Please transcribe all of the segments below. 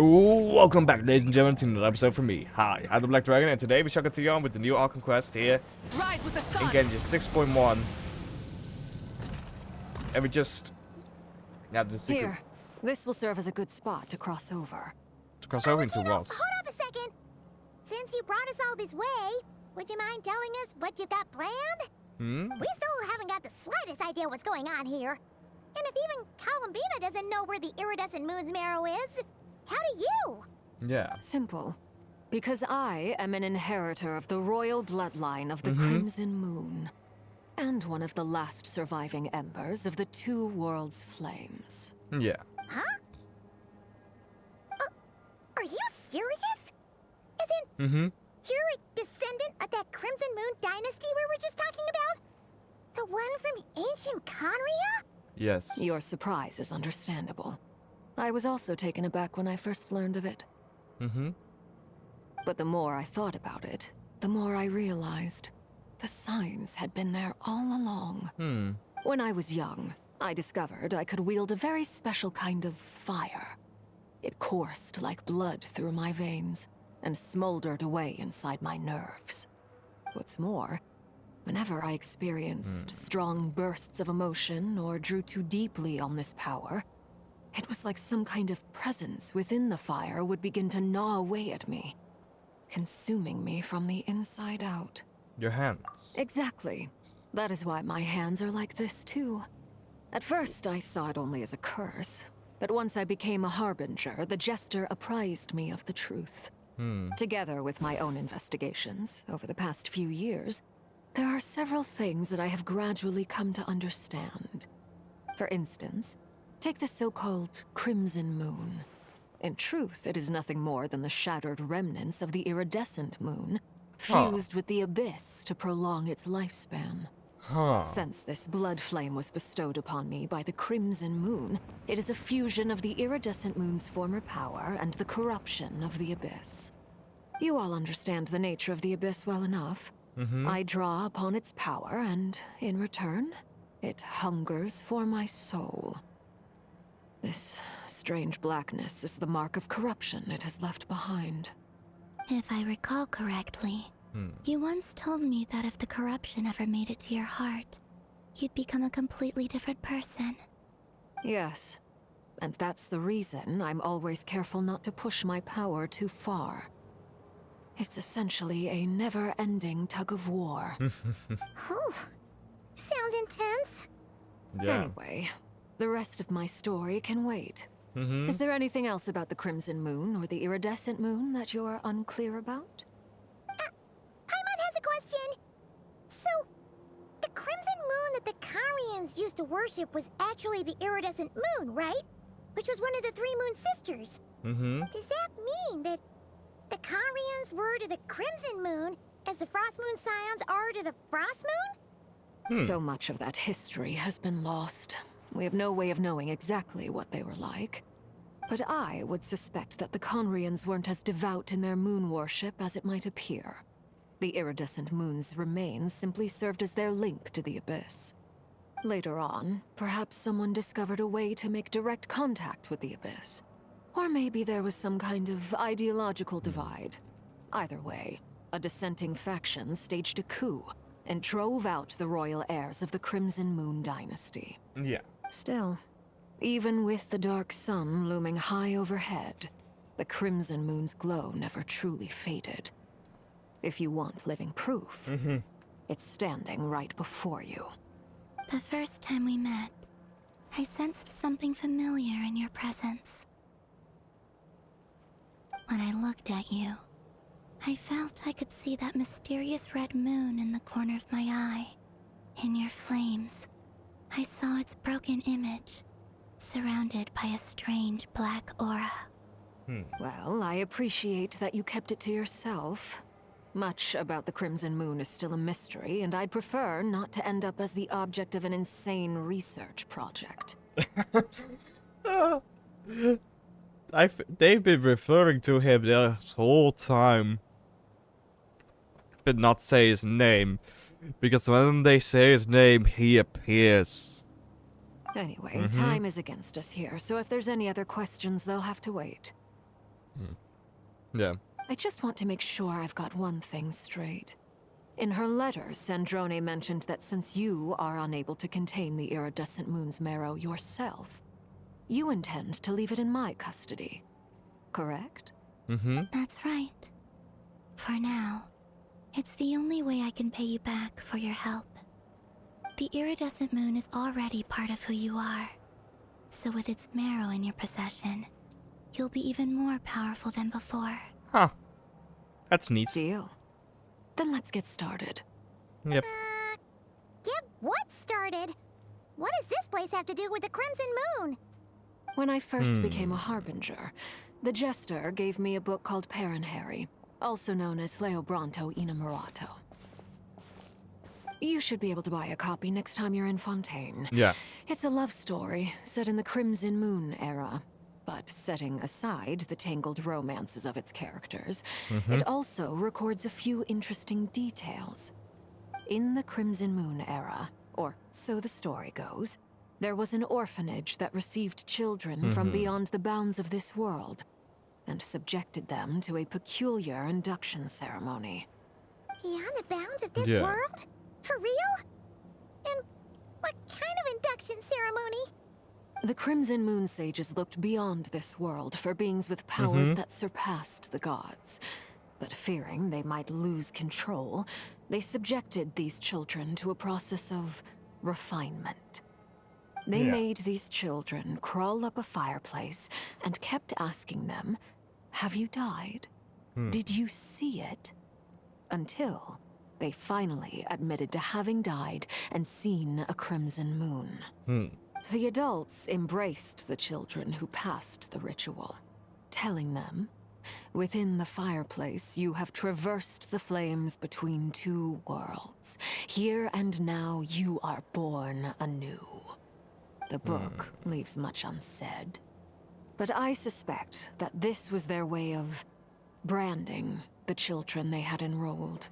Welcome back, ladies and gentlemen, to another episode from me. Hi, I'm the Black Dragon, and today we shall continue on with the new Arkham quest here Rise with the sun. in Genshin 6.1. And we just... Yeah, the secret... Here, this will serve as a good spot to cross over. To cross over into what? Hold up a second. Since you brought us all this way, would you mind telling us what you got planned? We still haven't got the slightest idea what's going on here. And if even Columbina doesn't know where the iridescent moon's marrow is, how do you? Yeah. Simple. Because I am an inheritor of the royal bloodline of the Crimson Moon. And one of the last surviving embers of the two worlds' flames. Yeah. Huh? Are you serious? Isn't you're a descendant of that Crimson Moon dynasty we were just talking about? The one from ancient Khaenri'ah? Yes. Your surprise is understandable. I was also taken aback when I first learned of it. But the more I thought about it, the more I realized the signs had been there all along. When I was young, I discovered I could wield a very special kind of fire. It coursed like blood through my veins and smoldered away inside my nerves. What's more, whenever I experienced strong bursts of emotion or drew too deeply on this power, it was like some kind of presence within the fire would begin to gnaw away at me, consuming me from the inside out. Your hands. Exactly. That is why my hands are like this too. At first, I saw it only as a curse, but once I became a harbinger, the jester apprised me of the truth. Together with my own investigations over the past few years, there are several things that I have gradually come to understand. For instance, take the so-called Crimson Moon. In truth, it is nothing more than the shattered remnants of the iridescent moon, fused with the abyss to prolong its lifespan. Since this blood flame was bestowed upon me by the Crimson Moon, it is a fusion of the iridescent moon's former power and the corruption of the abyss. You all understand the nature of the abyss well enough. I draw upon its power, and in return, it hungers for my soul. This strange blackness is the mark of corruption it has left behind. If I recall correctly, you once told me that if the corruption ever made it to your heart, you'd become a completely different person. Yes, and that's the reason I'm always careful not to push my power too far. It's essentially a never-ending tug-of-war. Oh, sounds intense. Yeah. Anyway, the rest of my story can wait. Is there anything else about the Crimson Moon or the iridescent moon that you're unclear about? Paimon has a question. So, the Crimson Moon that the Karians used to worship was actually the iridescent moon, right? Which was one of the three moon sisters. Does that mean that the Karians were to the Crimson Moon as the Frost Moon Scions are to the Frost Moon? So much of that history has been lost. We have no way of knowing exactly what they were like. But I would suspect that the Khaenri'ahs weren't as devout in their moon worship as it might appear. The iridescent moon's remains simply served as their link to the abyss. Later on, perhaps someone discovered a way to make direct contact with the abyss. Or maybe there was some kind of ideological divide. Either way, a dissenting faction staged a coup and drove out the royal heirs of the Crimson Moon dynasty. Yeah. Still, even with the dark sun looming high overhead, the Crimson Moon's glow never truly faded. If you want living proof, it's standing right before you. The first time we met, I sensed something familiar in your presence. When I looked at you, I felt I could see that mysterious red moon in the corner of my eye. In your flames, I saw its broken image, surrounded by a strange black aura. Well, I appreciate that you kept it to yourself. Much about the Crimson Moon is still a mystery, and I'd prefer not to end up as the object of an insane research project. They've been referring to him this whole time. But not say his name. Because when they say his name, he appears. Anyway, time is against us here, so if there's any other questions, they'll have to wait. Yeah. I just want to make sure I've got one thing straight. In her letter, Sandrone mentioned that since you are unable to contain the iridescent moon's marrow yourself, you intend to leave it in my custody. Correct? Mm-hmm. That's right. For now, it's the only way I can pay you back for your help. The iridescent moon is already part of who you are. So with its marrow in your possession, you'll be even more powerful than before. Huh. That's neat. Deal. Then let's get started. Yep. Get what started? What does this place have to do with the Crimson Moon? When I first became a harbinger, the Jester gave me a book called Khaenri'ah, also known as Leobranto Inamorato. You should be able to buy a copy next time you're in Fontaine. Yeah. It's a love story set in the Crimson Moon era, but setting aside the tangled romances of its characters, it also records a few interesting details. In the Crimson Moon era, or so the story goes, there was an orphanage that received children from beyond the bounds of this world, and subjected them to a peculiar induction ceremony. Beyond the bounds of this Yeah. world? For real? And what kind of induction ceremony? The Crimson Moon sages looked beyond this world for beings with powers that surpassed the gods. But fearing they might lose control, they subjected these children to a process of refinement. They Yeah. made these children crawl up a fireplace and kept asking them, "Have you died? Did you see it?" Until they finally admitted to having died and seen a crimson moon. The adults embraced the children who passed the ritual, telling them, "Within the fireplace, you have traversed the flames between two worlds. Here and now, you are born anew." The book leaves much unsaid, but I suspect that this was their way of branding the children they had enrolled,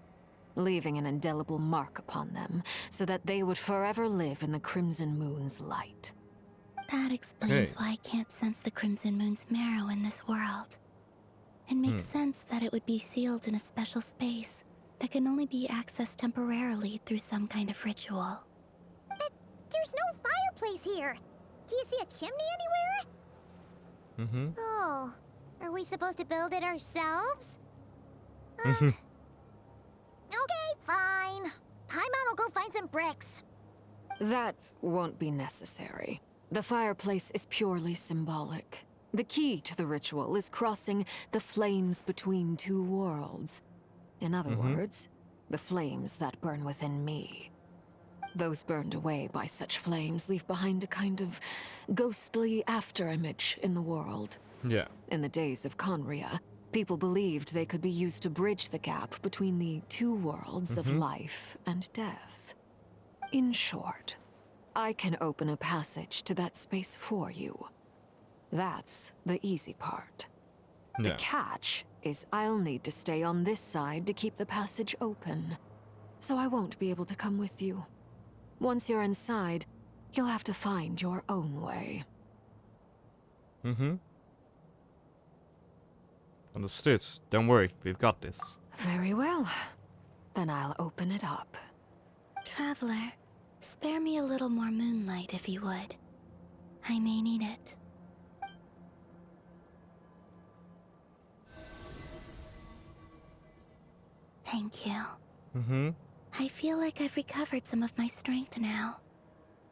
leaving an indelible mark upon them so that they would forever live in the Crimson Moon's light. That explains Hey. why I can't sense the Crimson Moon's marrow in this world. It makes sense that it would be sealed in a special space that can only be accessed temporarily through some kind of ritual. But there's no fireplace here. Do you see a chimney anywhere? Oh, are we supposed to build it ourselves? Okay, fine. Paimon will go find some bricks. That won't be necessary. The fireplace is purely symbolic. The key to the ritual is crossing the flames between two worlds. In other words, the flames that burn within me. Those burned away by such flames leave behind a kind of ghostly afterimage in the world. Yeah. In the days of Khaenri'ah, people believed they could be used to bridge the gap between the two worlds of life and death. In short, I can open a passage to that space for you. That's the easy part. The Yeah. catch is I'll need to stay on this side to keep the passage open, so I won't be able to come with you. Once you're inside, you'll have to find your own way. Understood. Don't worry, we've got this. Very well. Then I'll open it up. Traveler, spare me a little more moonlight if you would. I may need it. Thank you. I feel like I've recovered some of my strength now.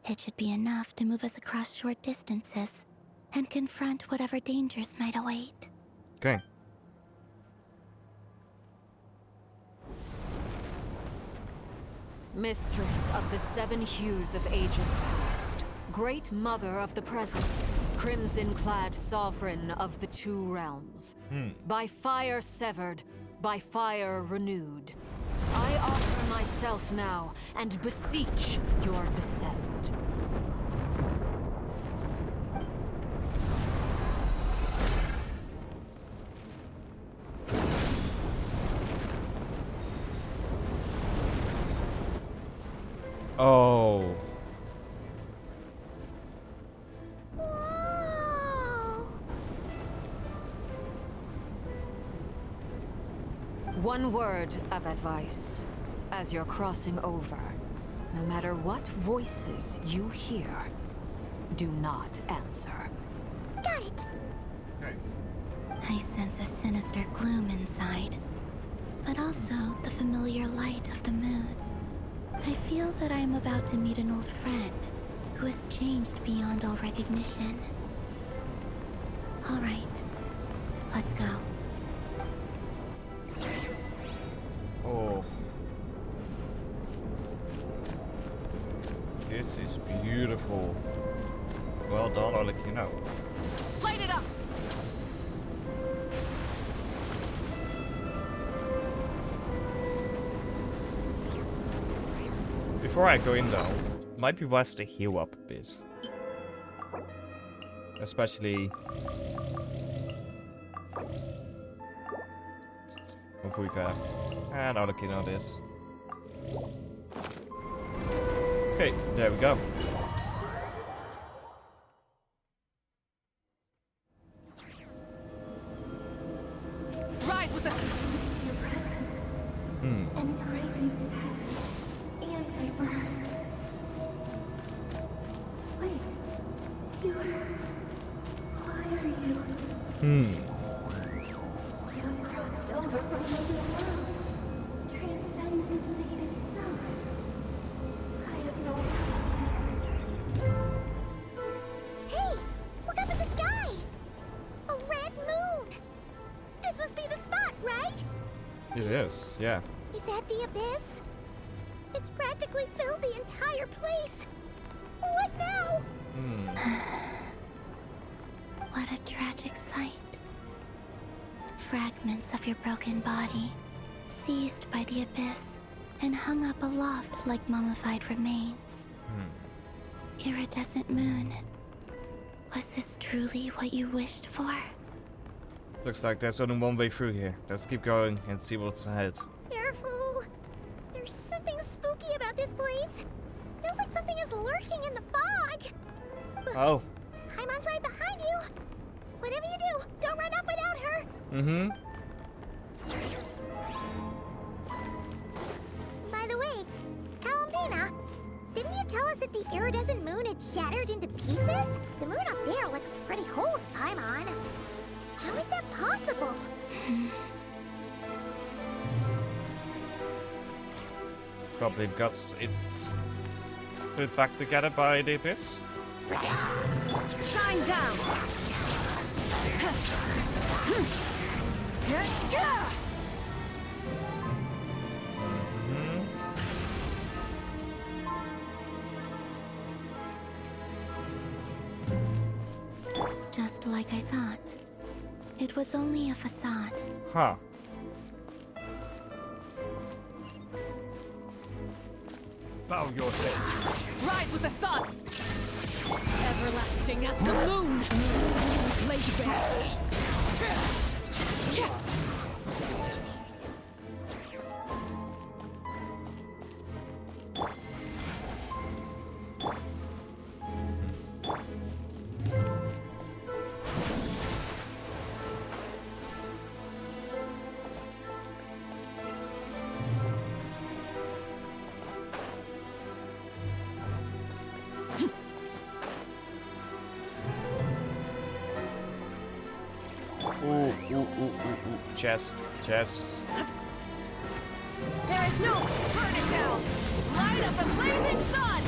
It should be enough to move us across short distances and confront whatever dangers might await. Okay. Mistress of the seven hues of ages past, great mother of the present, crimson-clad sovereign of the two realms, by fire severed, by fire renewed, I offer myself now and beseech your descent. Oh. Whoa! One word of advice. As you're crossing over, no matter what voices you hear, do not answer. Got it. Okay. I sense a sinister gloom inside, but also the familiar light of the moon. I feel that I am about to meet an old friend who has changed beyond all recognition. All right, let's go. Oh. This is beautiful. Well done, I'll let you know. Light it up! Before I go in though, might be wise to heal up a bit. Especially if we can. And I'll look in on this. Okay, there we go. Rise with the... And greatly death and rebirth. Wait, why are you? You have crossed over from another world, transcended fate itself. I have no Hey, look up at the sky! A red moon! This must be the spot, right? It is, yeah. Is that the abyss? It's practically filled the entire place. What now? What a tragic sight. Fragments of your broken body, seized by the abyss, and hung up aloft like mummified remains. Iridescent moon. Was this truly what you wished for? Looks like there's only one way through here. Let's keep going and see what's ahead. Careful. There's something spooky about this place. Feels like something is lurking in the fog. Oh. Haimon's right behind you. Whatever you do, don't run off without her. By the way, Kalambina, didn't you tell us that the iridescent moon had shattered into pieces? The moon up there looks pretty holy, Paimon. How is that possible? Probably because it's put back together by the abyss. Shine down! Just like I thought. It was only a facade. Huh. Bow your head. Rise with the sun! Everlasting as the moon! Laid bare! Chest. There is no burn it down! Light of the blazing sun!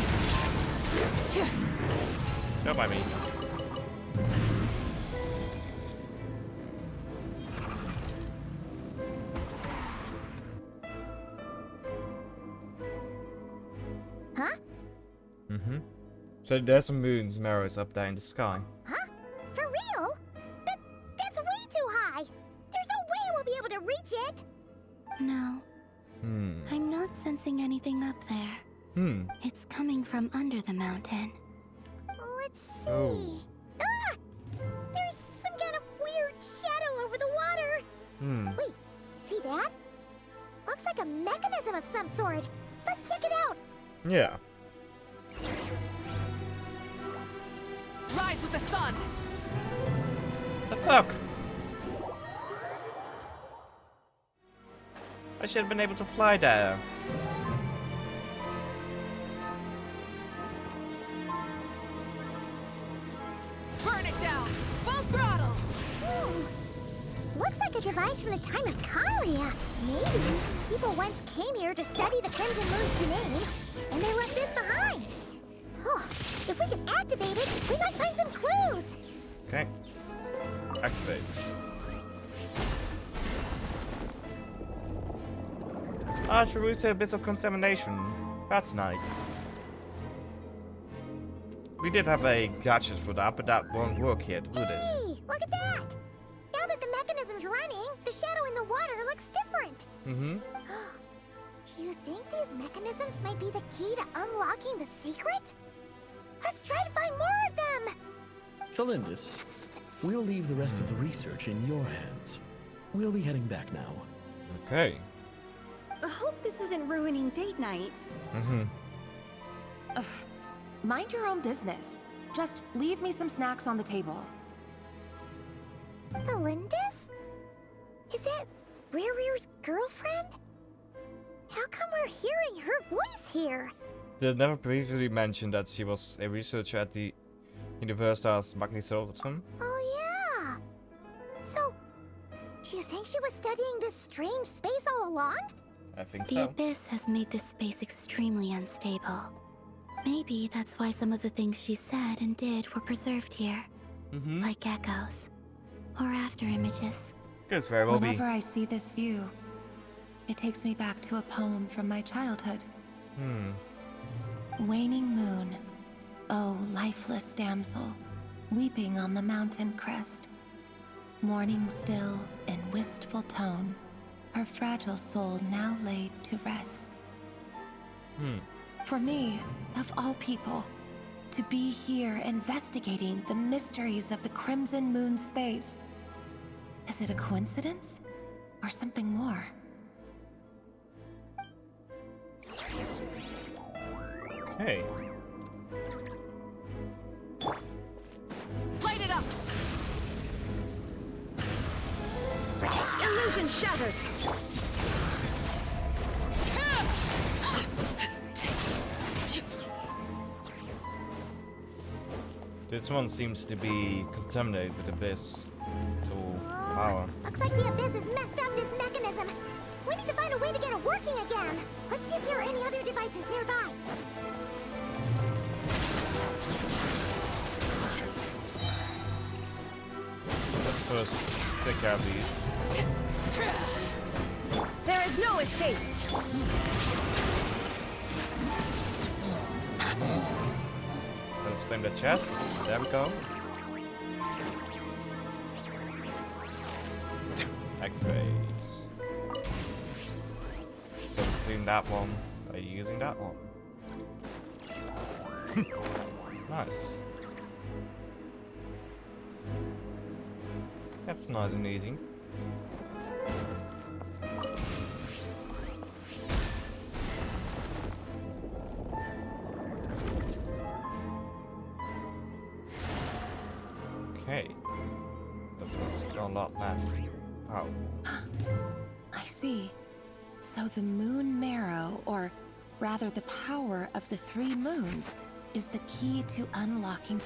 Don't mind me. Huh? So there's some moons mirrors up there in the sky. Huh? For real? That's way too high. There's no way we'll be able to reach it. No, I'm not sensing anything up there. It's coming from under the mountain. Let's see. Oh. Ah! There's some kind of weird shadow over the water. Wait, see that? Looks like a mechanism of some sort. Let's check it out. Yeah. Rise with the sun! The fuck? I should have been able to fly there. Burn it down! Full throttle! Looks like a device from the time of Khaenri'ah. Maybe people once came here to study the Crimson Moon's domain, and they left this behind. Oh, if we can activate it, we might find some clues. Okay. Activate. Attributes a bit of contamination. That's nice. We did have a gadget for that, but that won't work here to do this. Hey, look at that! Now that the mechanism's running, the shadow in the water looks different. Mm-hmm. Do you think these mechanisms might be the key to unlocking the secret? Let's try to find more of them! Thelindis, we'll leave the rest of the research in your hands. We'll be heading back now. Okay. I hope this isn't ruining date night. Mm-hmm. Ugh. Mind your own business. Just leave me some snacks on the table. Thelindis? Is that Rear's girlfriend? How come we're hearing her voice here? They never previously mentioned that she was a researcher at the Universitas Magnisotum. Oh yeah! So, do you think she was studying this strange space all along? I think The so. abyss has made this space extremely unstable. Maybe that's why some of the things she said and did were preserved here. Mm-hmm. Like echoes. Or after images. Could very well be. Whenever I see this view, it takes me back to a poem from my childhood. Waning moon, oh lifeless damsel, weeping on the mountain crest. Mourning still in wistful tone, her fragile soul now laid to rest. For me, of all people, to be here investigating the mysteries of the Crimson Moon space. Is it a coincidence? Or something more? Okay. Light it up! Illusion shattered! This one seems to be contaminated with abyss. So power. Looks like the abyss has messed up this mechanism. We need to find a way to get it working again. Let's see if there are any other devices nearby. Let's first take care of these. There is no escape! Let's claim the chest. There we go. Activate. So clean that one by using that one. Nice. That's nice and easy. Okay. That's a lot less. Oh. I see. So the moon marrow, or rather the power of the 3 moons, is the key to unlocking.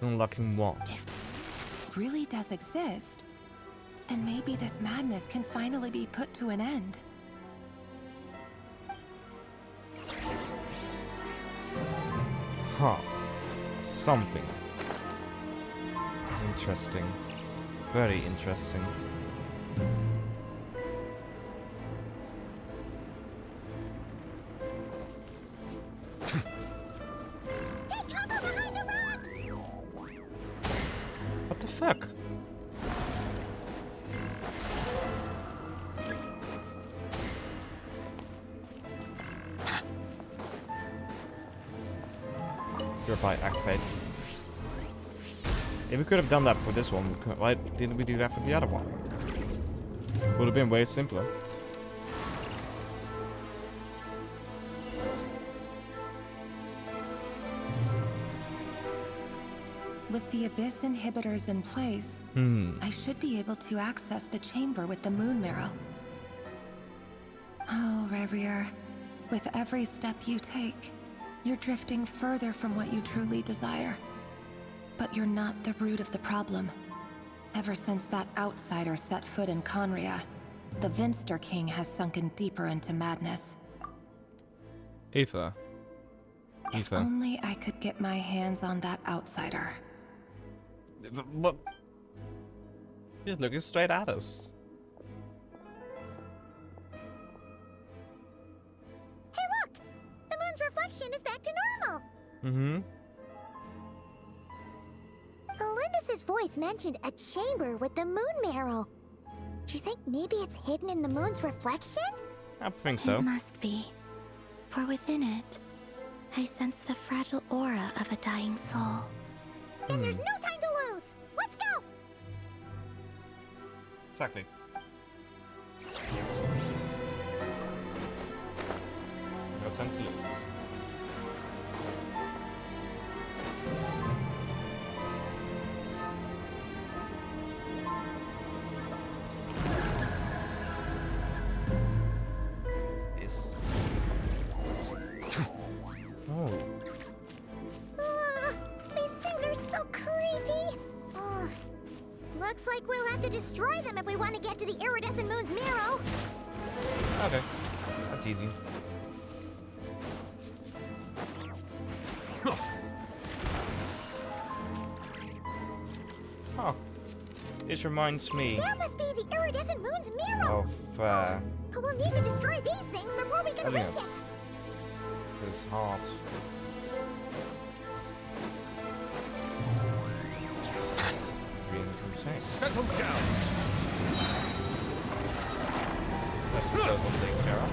Unlocking what? If it really does exist, then maybe this madness can finally be put to an end. Huh. Something. Interesting. Very interesting. Take cover behind the rocks! What the fuck? Purify, activate. If we could have done that for this one, why didn't we do that for the other one? Would have been way simpler. With the abyss inhibitors in place, I should be able to access the chamber with the moon marrow. Oh, Rerir. With every step you take, you're drifting further from what you truly desire. But you're not the root of the problem. Ever since that outsider set foot in Khaenri'ah, the Vinster King has sunken deeper into madness. Eva. If Eva. only I could get my hands on that outsider. What? He's looking straight at us. Hey, look! The moon's reflection is back to normal. Mm-hmm. Elendis' voice mentioned a chamber with the moon marrow. Do you think maybe it's hidden in the moon's reflection? I think so. It must be. For within it, I sense the fragile aura of a dying soul. Then there's no time to lose! Let's go! Exactly. No time to lose. This. Oh. These things are so creepy! Looks like we'll have to destroy them if we want to get to the iridescent moon's marrow. Okay. That's easy. Oh. This reminds me That must be the iridescent moon's marrow! of But we'll need to destroy these things before we can reach yes. it. This heart. Being insane. Settle down. That's the circle to take care of.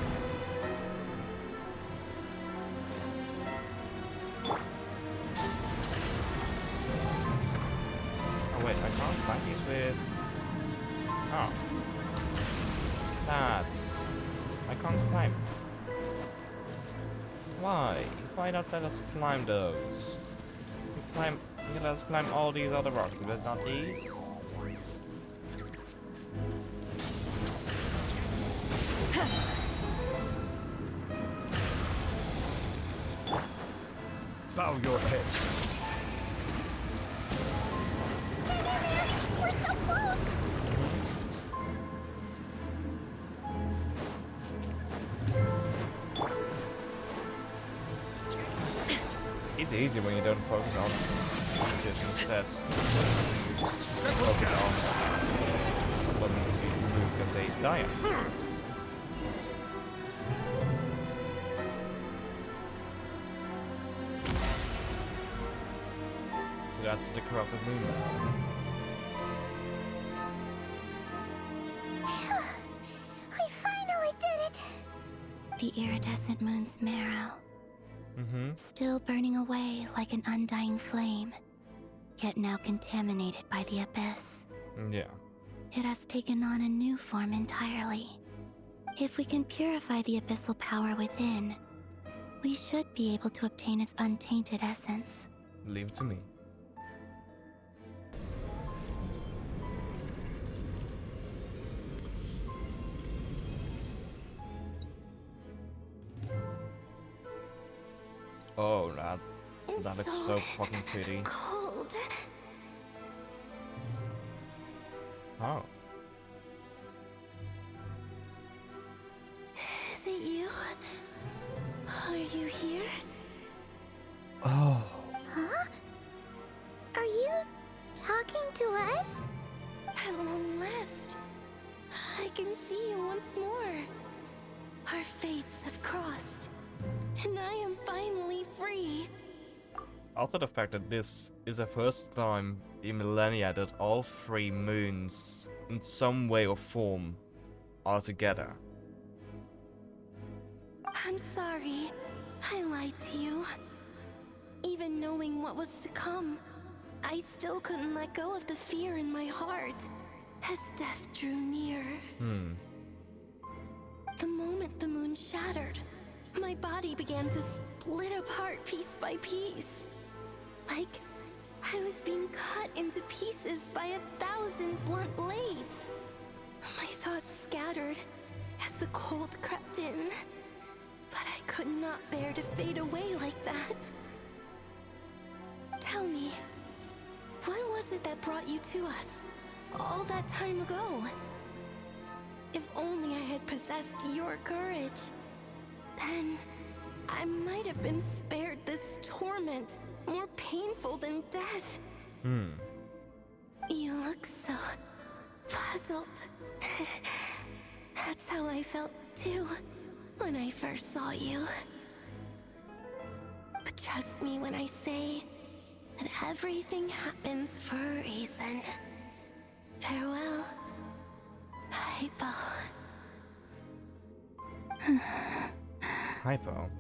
Oh wait, I can't fight these with... Oh. That's... I can't climb. Why? Why not let us climb those? You let us climb all these other rocks, but not these? Bow your head. We're so close! It's easy when you don't focus on just instead. Settle Focus down. on what needs to be removed because they die. So that's the corrupted moon now. We finally did it! The iridescent moon's marrow, Mm-hmm. still burning away like an undying flame, yet now contaminated by the abyss. Yeah. It has taken on a new form entirely. If we can purify the abyssal power within, we should be able to obtain its untainted essence. Leave it to me. Oh, that looks so fucking pretty. Cold. Oh. Is it you? Are you here? Oh. Huh? Are you talking to us? At long last, I can see you once more. Our fates have crossed, and I am finally free. Also the fact that this is the first time in millennia that all three moons, in some way or form, are together. I'm sorry. I lied to you. Even knowing what was to come, I still couldn't let go of the fear in my heart as death drew near. The moment the moon shattered, my body began to split apart piece by piece. Like I was being cut into pieces by 1,000 blunt blades. My thoughts scattered as The cold crept in, but I could not bear to fade away like that. Tell me, what was it that brought you to us all that time ago? If only I had possessed your courage, then I might have been spared this torment more painful than death. You look so puzzled. That's how I felt too when I first saw you. But trust me when I say that everything happens for a reason. Farewell, Hypo. Hypo. Moon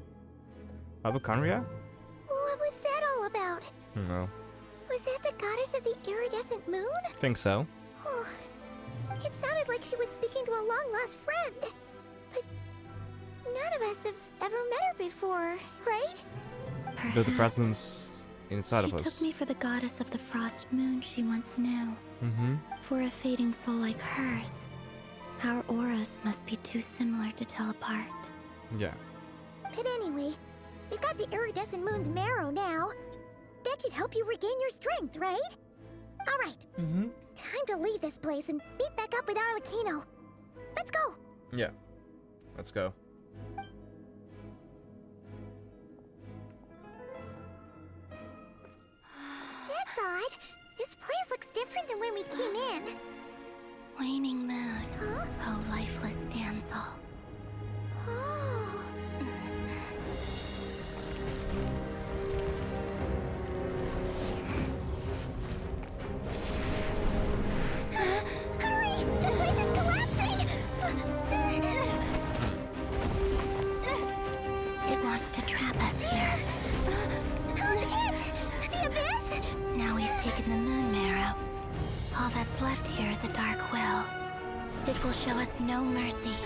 of Khaenri'ah? What was that all about? No. Was that the goddess of the iridescent moon? Think so. Oh, it sounded like she was speaking to a long-lost friend. But none of us have ever met her before, right? But the presence inside of She us. took me for the goddess of the frost moon she once knew. For a fading soul like hers, our auras must be too similar to tell apart. Yeah. But anyway, we've got the iridescent moon's marrow now. That should help you regain your strength, right? All right. Time to leave this place and meet back up with Arlecchino. Let's go. Yeah. Let's go. That's odd. This place looks different than when we came in. Waning moon, Huh? oh lifeless damsel. Oh. Hurry! The place is collapsing! It wants to trap us here. Who's it? The abyss? Now we've taken the moon marrow. All that's left here is a dark will. It will show us no mercy.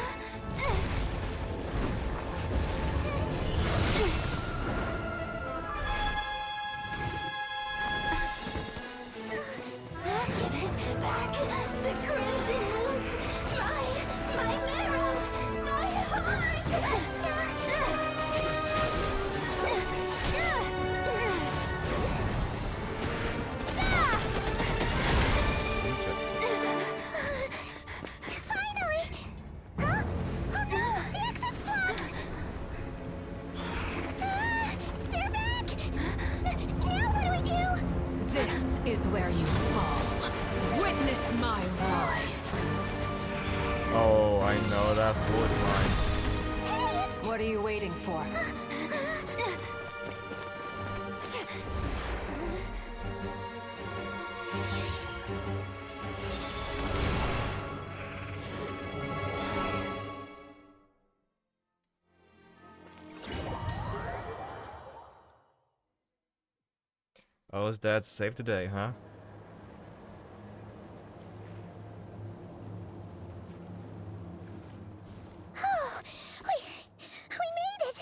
Give it back! The crimson moons! My marrow! My heart! Finally! Huh? Oh no! The exit's blocked! They're back! Now what do we do? This is where you fall. Witness my rise. Oh, I know that voice line. What are you waiting for? Oh, his dad saved the day, huh? Oh, we made it!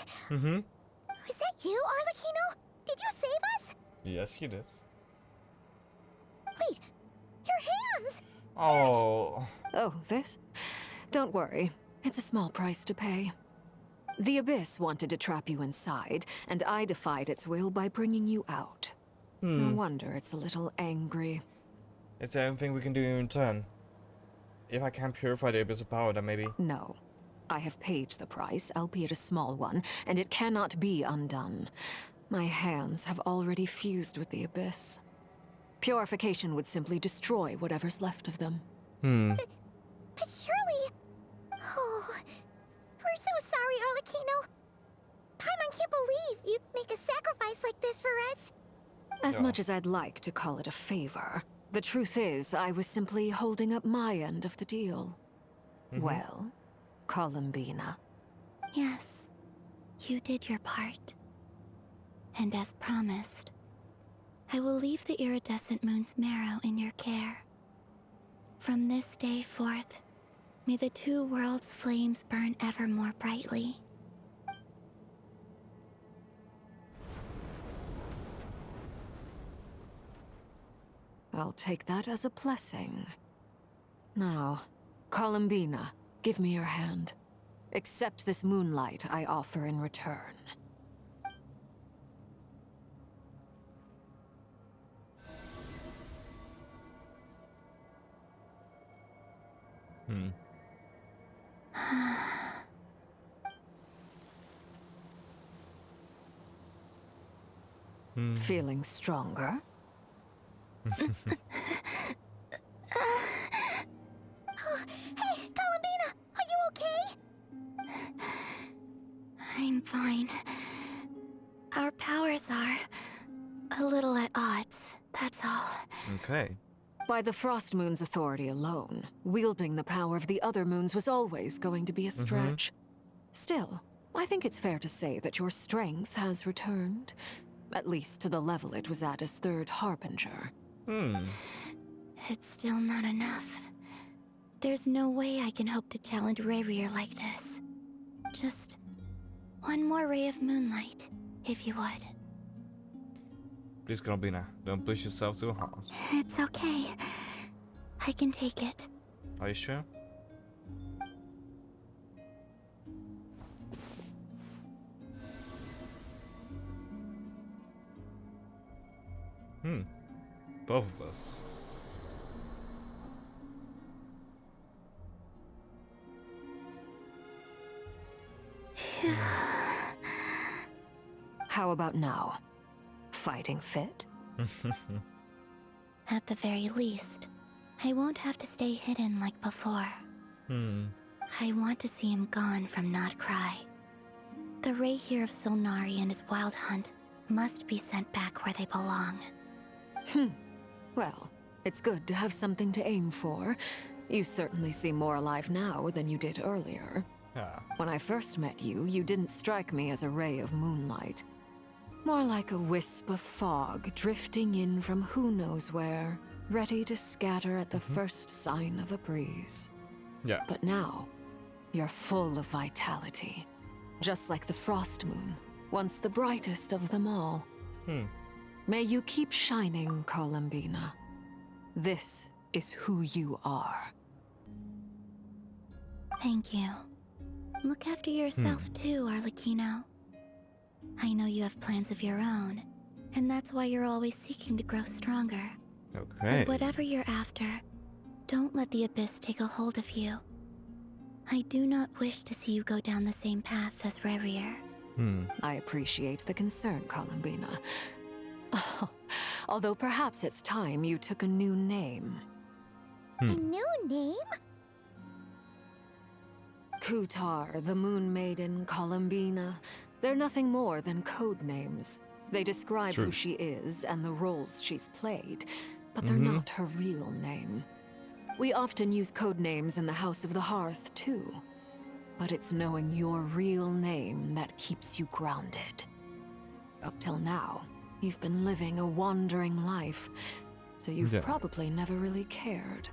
Was that you, Arlecchino? Did you save us? Yes, you did. Wait, your hands! Oh. Oh, this? Don't worry. It's a small price to pay. The Abyss wanted to trap you inside, and I defied its will by bringing you out. No wonder it's a little angry. Is there anything we can do in return? If I can purify the abyss of power, then maybe. No. I have paid the price, albeit a small one, and it cannot be undone. My hands have already fused with the Abyss. Purification would simply destroy whatever's left of them. But surely... Oh, we're so sorry, Arlecchino. Paimon can't believe you'd make a sacrifice like this for us. As much as I'd like to call it a favor, the truth is I was simply holding up my end of the deal. Well, Columbina. Yes, you did your part. And as promised, I will leave the iridescent moon's marrow in your care. From this day forth, may the two worlds' flames burn ever more brightly. I'll take that as a blessing. Now, Columbina, give me your hand. Accept this moonlight I offer in return. Feeling stronger? Hey, Columbina, are you okay? I'm fine. Our powers are a little at odds, that's all. Okay. By the Frost Moon's authority alone, wielding the power of the other moons was always going to be a stretch. Still, I think it's fair to say that your strength has returned. At least to the level it was at as third Harbinger. It's still not enough. There's no way I can hope to challenge Rayrier like this. Just one more ray of moonlight, if you would. Please, Columbina, don't push yourself too hard. It's okay. I can take it. Are you sure? Both of us. How about now? Fighting fit? At the very least, I won't have to stay hidden like before. I want to see him gone from Not Krai. The Rayrier of Solnari and his wild hunt must be sent back where they belong. Well, it's good to have something to aim for. You certainly seem more alive now than you did earlier. When I first met you, you didn't strike me as a ray of moonlight. More like a wisp of fog drifting in from who knows where, ready to scatter at the first sign of a breeze. Yeah. But now, you're full of vitality. Just like the Frost Moon, once the brightest of them all. May you keep shining, Columbina. This is who you are. Thank you. Look after yourself too, Arlecchino. I know you have plans of your own, and that's why you're always seeking to grow stronger. Okay. But whatever you're after, don't let the Abyss take a hold of you. I do not wish to see you go down the same path as Rayrier. I appreciate the concern, Columbina. Although perhaps it's time you took a new name. A new name? Kutar, the Moon Maiden, Columbina. They're nothing more than code names. They describe who she is and the roles she's played, but they're not her real name. We often use code names in the House of the Hearth, too. But it's knowing your real name that keeps you grounded. Up till now, you've been living a wandering life, so you've probably never really cared.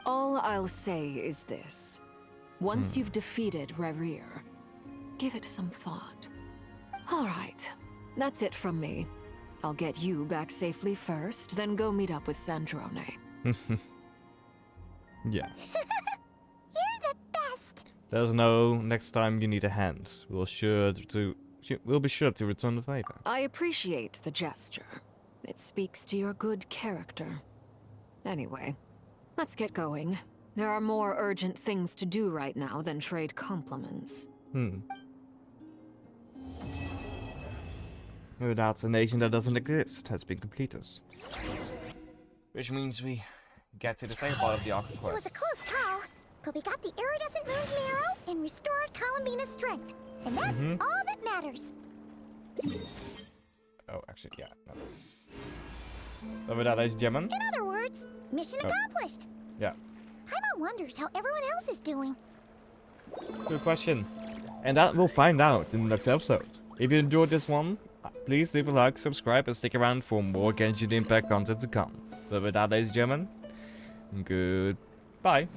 All I'll say is this. Once you've defeated Rayrier, give it some thought. All right, that's it from me. I'll get you back safely first, then go meet up with Sandrone. Yeah. You're the best! Let us know next time you need a hand. We'll be sure to return the favor. I appreciate the gesture. It speaks to your good character. Anyway, let's get going. There are more urgent things to do right now than trade compliments. Without a nation that doesn't exist has been completed. Which means we get to the second part of the arc It was a quest. close call, but we got the iridescent moon's marrow and restored Columbina's strength. And that's all that matters. Oh, actually, yeah. No. Without ladies and gentlemen. In other words, mission accomplished. Yeah. Paimon wonders how everyone else is doing. Good question. And that we'll find out in the next episode. If you enjoyed this one, please leave a like, subscribe, and stick around for more Genshin Impact content to come. But with that, ladies and gentlemen, goodbye.